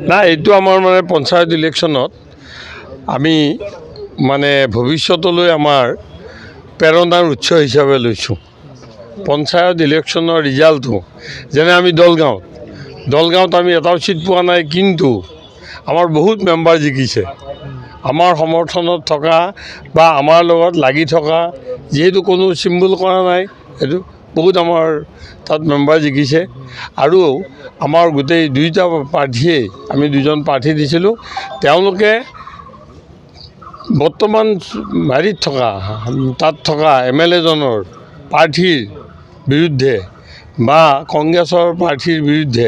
না এইটো আমাৰ মানে পঞ্চায়ত ইলেকশ্যনত আমি মানে ভৱিষ্যতলৈ আমাৰ প্ৰেৰণাৰ উৎস হিচাপে লৈছোঁ। পঞ্চায়ত ইলেকশ্যনৰ ৰিজাল্টটো যেনে আমি দলগাঁৱত আমি এটাও চিট পোৱা নাই, কিন্তু আমাৰ বহুত মেম্বাৰ জিকিছে। আমাৰ সমৰ্থনত থকা বা আমাৰ লগত লাগি থকা, যিহেতু কোনো চিম্বল কৰা নাই, সেইটো বহুত আমাৰ তাত মেম্বাৰ জিকিছে। আৰু আমাৰ গোটেই দুইটা প্ৰাৰ্থীয়ে, আমি দুজন প্ৰাৰ্থী দিছিলোঁ, তেওঁলোকে বৰ্তমান হেৰিত থকা তাত থকা MLA জনৰ প্ৰাৰ্থীৰ বিৰুদ্ধে বা কংগ্ৰেছৰ প্ৰাৰ্থীৰ বিৰুদ্ধে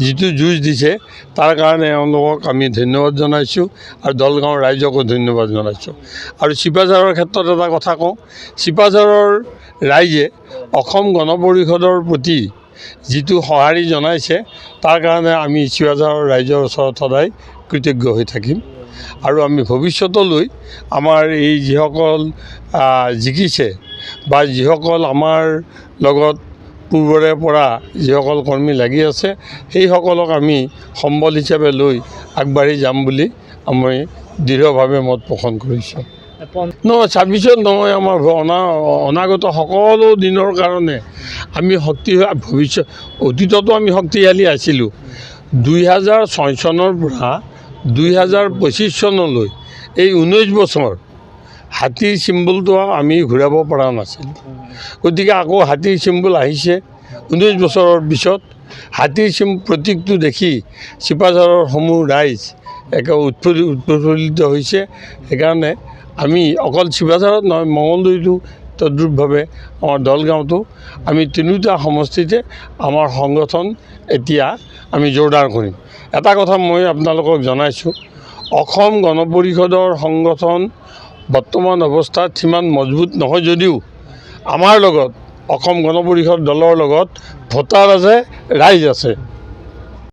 যিটো যুঁজ দিছে, তাৰ কাৰণে এওঁলোকক আমি ধন্যবাদ জনাইছোঁ আৰু দলগাঁৱৰ ৰাইজকো ধন্যবাদ জনাইছোঁ। আৰু চিপাঝাৰৰ ক্ষেত্ৰত এটা কথা কওঁ, চিপাঝাৰৰ ৰাইজে অসম গণ পৰিষদৰ প্ৰতি যিটো সঁহাৰি জনাইছে, তাৰ কাৰণে আমি চিপাঝাৰৰ ৰাইজৰ ওচৰত সদায় কৃতজ্ঞ হৈ থাকিম। আৰু আমি ভৱিষ্যতলৈ আমাৰ এই যিসকল জিকিছে বা যিসকল আমাৰ লগত পূৰ্বৰে পৰা যিসকল কৰ্মী লাগি আছে, সেইসকলক আমি সম্বল হিচাপে লৈ আগবাঢ়ি যাম বুলি আমি দৃঢ়ভাৱে মত পোষণ কৰিছোঁ। নহয় 26ত নহয়, আমাৰ অনাগত সকলো দিনৰ কাৰণে আমি অতীততো আমি শক্তিশালী আছিলোঁ। 2006 চনৰ পৰা 2025 চনলৈ এই 19 বছৰ হাতীৰ চিম্বলটো আমি ঘূৰাব পৰা নাছিলোঁ। গতিকে আকৌ হাতীৰ চিম্বল আহিছে 19 বছৰৰ পিছত। হাতীৰ প্ৰতীকটো দেখি চিপাঝাৰৰ সমূহ ৰাইজ একেবাৰে উৎফুল্লিত হৈছে। সেইকাৰণে আমি অকল চিপাঝাৰত নহয়, মঙলদৈতো তদ্ৰুপভাৱে আমাৰ দলগাঁৱতো আমি তিনিওটা সমষ্টিতে আমাৰ সংগঠন এতিয়া আমি জোৰদাৰ কৰিম। এটা কথা মই আপোনালোকক জনাইছোঁ, অসম গণ পৰিষদৰ সংগঠন বৰ্তমান অৱস্থাত সিমান মজবুত নহয় যদিও আমাৰ লগত অসম গণ পৰিষদ দলৰ লগত ভোটাৰ আছে, ৰাইজ আছে।